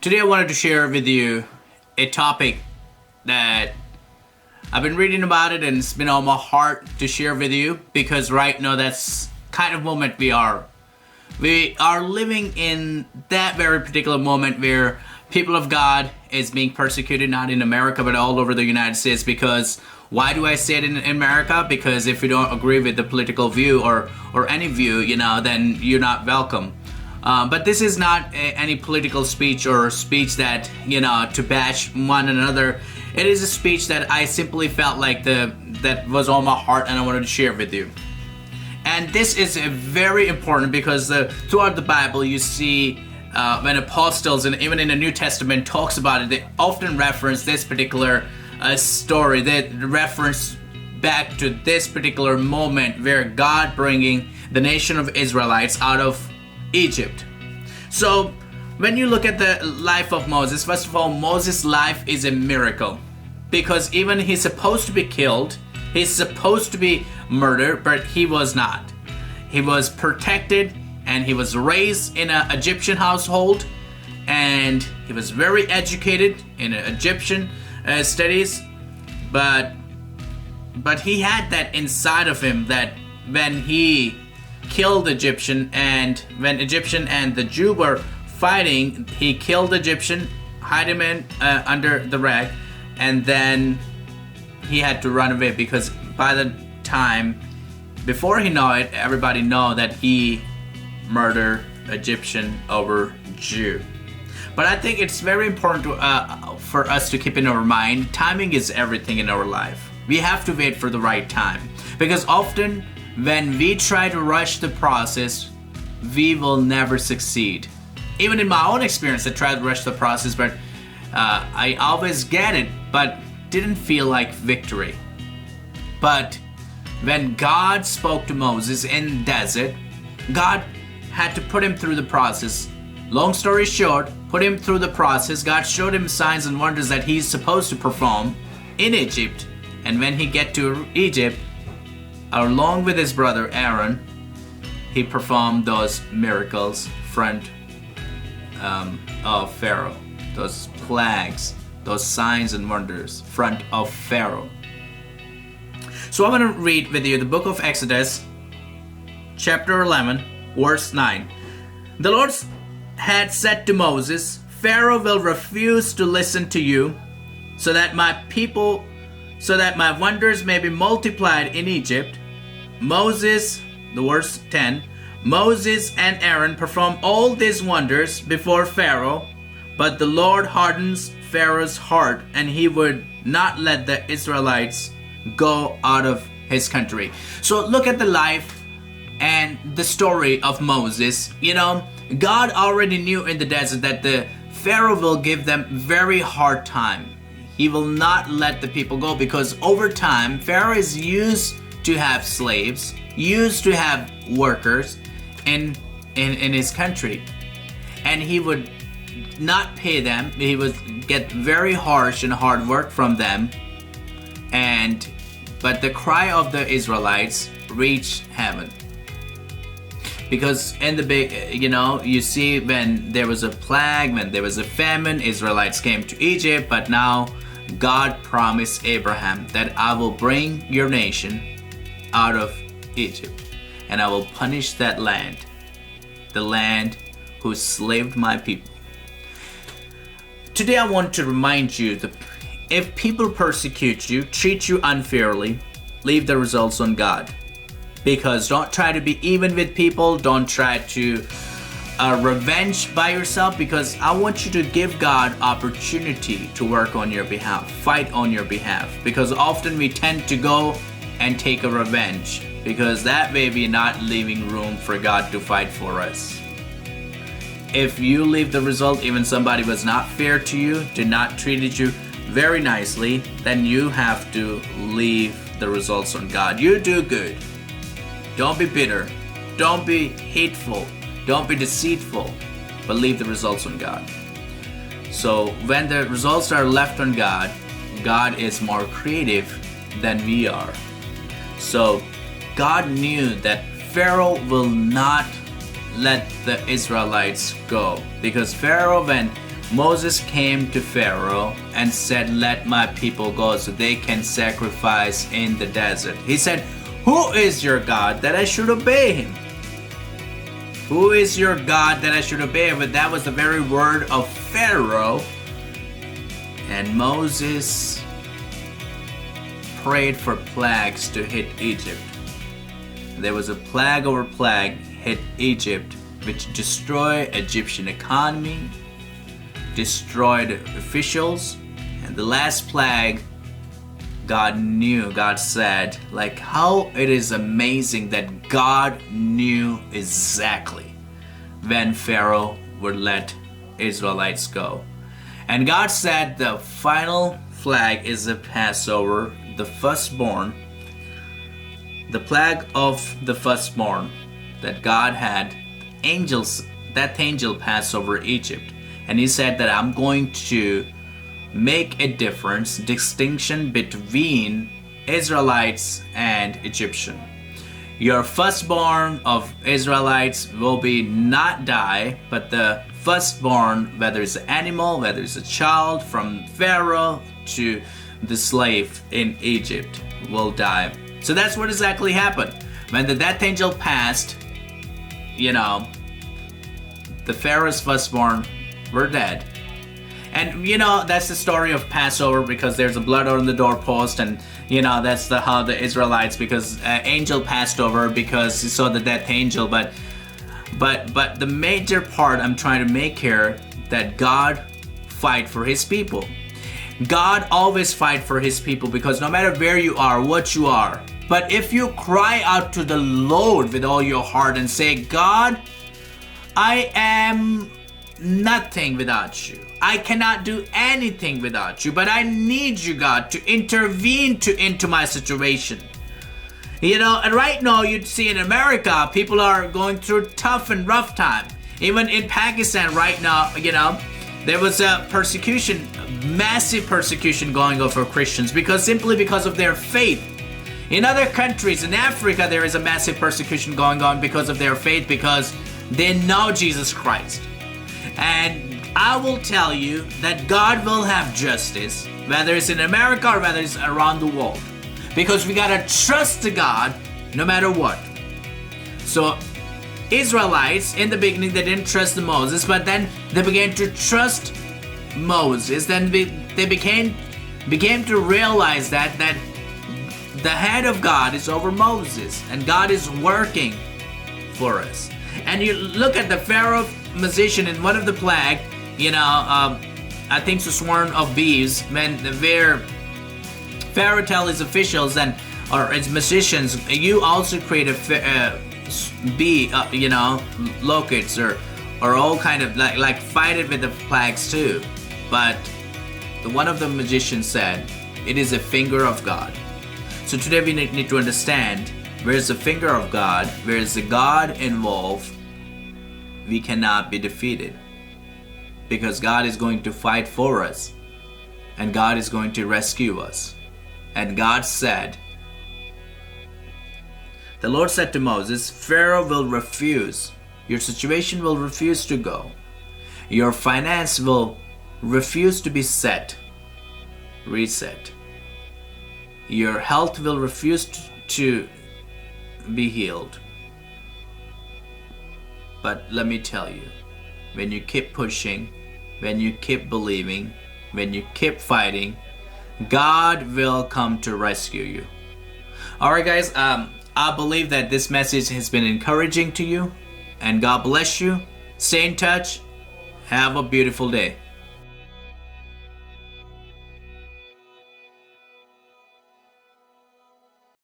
Today I wanted to share with you a topic that I've been reading about it and it's been on my heart to share with you because right now that's kind of moment we are. We are living in that very particular moment where people of God is being persecuted, not in America but all over the United States. Because why do I say it in America? Because if you don't agree with the political view or any view, then you're not welcome. But this is not any political speech or speech that, to bash one another. It is a speech that I simply felt like that was on my heart and I wanted to share with you. And this is very important because throughout the Bible you see when apostles and even in the New Testament talks about it, they often reference this particular story. They reference back to this particular moment where God bringing the nation of Israelites out of Egypt. So when you look at the life of Moses, first of all, Moses' life is a miracle because even he's supposed to be killed, he's supposed to be murdered, but he was not. He was protected and he was raised in an Egyptian household and he was very educated in Egyptian studies, but he had that inside of him that when he killed Egyptian and when Egyptian and the Jew were fighting, he killed Egyptian, hide him in under the rag, and then he had to run away because by the time before he know it, everybody know that he murdered Egyptian over Jew. But I think it's very important for us to keep in our mind, timing is everything in our life. We have to wait for the right time because often when we try to rush the process, we will never succeed. Even in my own experience, I tried to rush the process, but I always get it, but didn't feel like victory. But when God spoke to Moses in the desert, God had to put him through the process. Long story short, put him through the process. God showed him signs and wonders that he's supposed to perform in Egypt. And when he get to Egypt, along with his brother Aaron, he performed those miracles in front of Pharaoh. Those plagues, those signs and wonders in front of Pharaoh. So I'm going to read with you the book of Exodus, chapter 11, verse 9. The Lord had said to Moses, Pharaoh will refuse to listen to you, so that my wonders may be multiplied in Egypt. Moses, the verse 10, Moses and Aaron performed all these wonders before Pharaoh, but the Lord hardens Pharaoh's heart, and he would not let the Israelites go out of his country. So look at the life and the story of Moses. God already knew in the desert that the Pharaoh will give them very hard time. He will not let the people go because over time Pharaoh is used to have slaves, used to have workers in his country, and he would not pay them. He would get very harsh and hard work from them, but the cry of the Israelites reached heaven. Because in the big, you see when there was a plague, when there was a famine, Israelites came to Egypt, but now God promised Abraham that I will bring your nation out of Egypt and I will punish that land, the land who slaved my people. Today I want to remind you that if people persecute you, treat you unfairly, leave the results on God. Because don't try to be even with people. Don't try to revenge by yourself, because I want you to give God opportunity to work on your behalf, fight on your behalf. Because often we tend to go and take a revenge, because that way we're not leaving room for God to fight for us. If you leave the result, even somebody was not fair to you, did not treat you very nicely, then you have to leave the results on God. You do good. Don't be bitter. Don't be hateful. Don't be deceitful. But leave the results on God. So when the results are left on God, God is more creative than we are. So God knew that Pharaoh will not let the Israelites go, because Pharaoh, when Moses came to Pharaoh and said, "Let my people go so they can sacrifice in the desert." He said, "Who is your God that I should obey him? Who is your God that I should obey him?" But that was the very word of Pharaoh. And Moses prayed for plagues to hit Egypt. There was a plague over plague hit Egypt, which destroyed Egyptian economy, destroyed officials, and the last plague, God said, like how it is amazing that God knew exactly when Pharaoh would let Israelites go. And God said the final plague is the Passover, the firstborn, the plague of the firstborn that God had that angel pass over Egypt. And he said that I'm going to make a distinction between Israelites and Egyptian. Your firstborn of Israelites will be not die, but the firstborn, whether it's an animal, whether it's a child, from Pharaoh to the slave in Egypt, will die. So that's what exactly happened. When the death angel passed, the Pharaoh's firstborn were dead. And that's the story of Passover, because there's a blood on the doorpost, and that's how the Israelites, because angel passed over because he saw the death angel. But the major part I'm trying to make here, that God fight for his people. God always fight for his people, because no matter where you are, what you are, but if you cry out to the Lord with all your heart and say, "God, I am nothing without you. I cannot do anything without you, but I need you, God, to intervene into my situation." And right now you'd see in America, people are going through tough and rough time. Even in Pakistan right now, there was a persecution, massive persecution going on for Christians, simply because of their faith. In other countries, in Africa, there is a massive persecution going on because of their faith, because they know Jesus Christ. And I will tell you that God will have justice, whether it's in America or whether it's around the world, because we gotta trust God no matter what. So Israelites, in the beginning, they didn't trust Moses, but then they began to trust Moses. Then they began to realize that the hand of God is over Moses, and God is working for us. And you look at the Pharaoh musician in one of the plague, I think it's a swarm of bees, where Pharaoh tell his officials or his musicians, you also create a bee, locusts or all kind of like fight it with the plagues too. But one of the magicians said, it is a finger of God. So today we need to understand, where is the finger of God, where is the God involved, we cannot be defeated. Because God is going to fight for us, and God is going to rescue us. And God said, the Lord said to Moses, Pharaoh will refuse. Your situation will refuse to go. Your finance will refuse to be reset. Your health will refuse to be healed. But let me tell you, when you keep pushing, when you keep believing, when you keep fighting, God will come to rescue you. Alright guys, I believe that this message has been encouraging to you, and God bless you. Stay in touch. Have a beautiful day.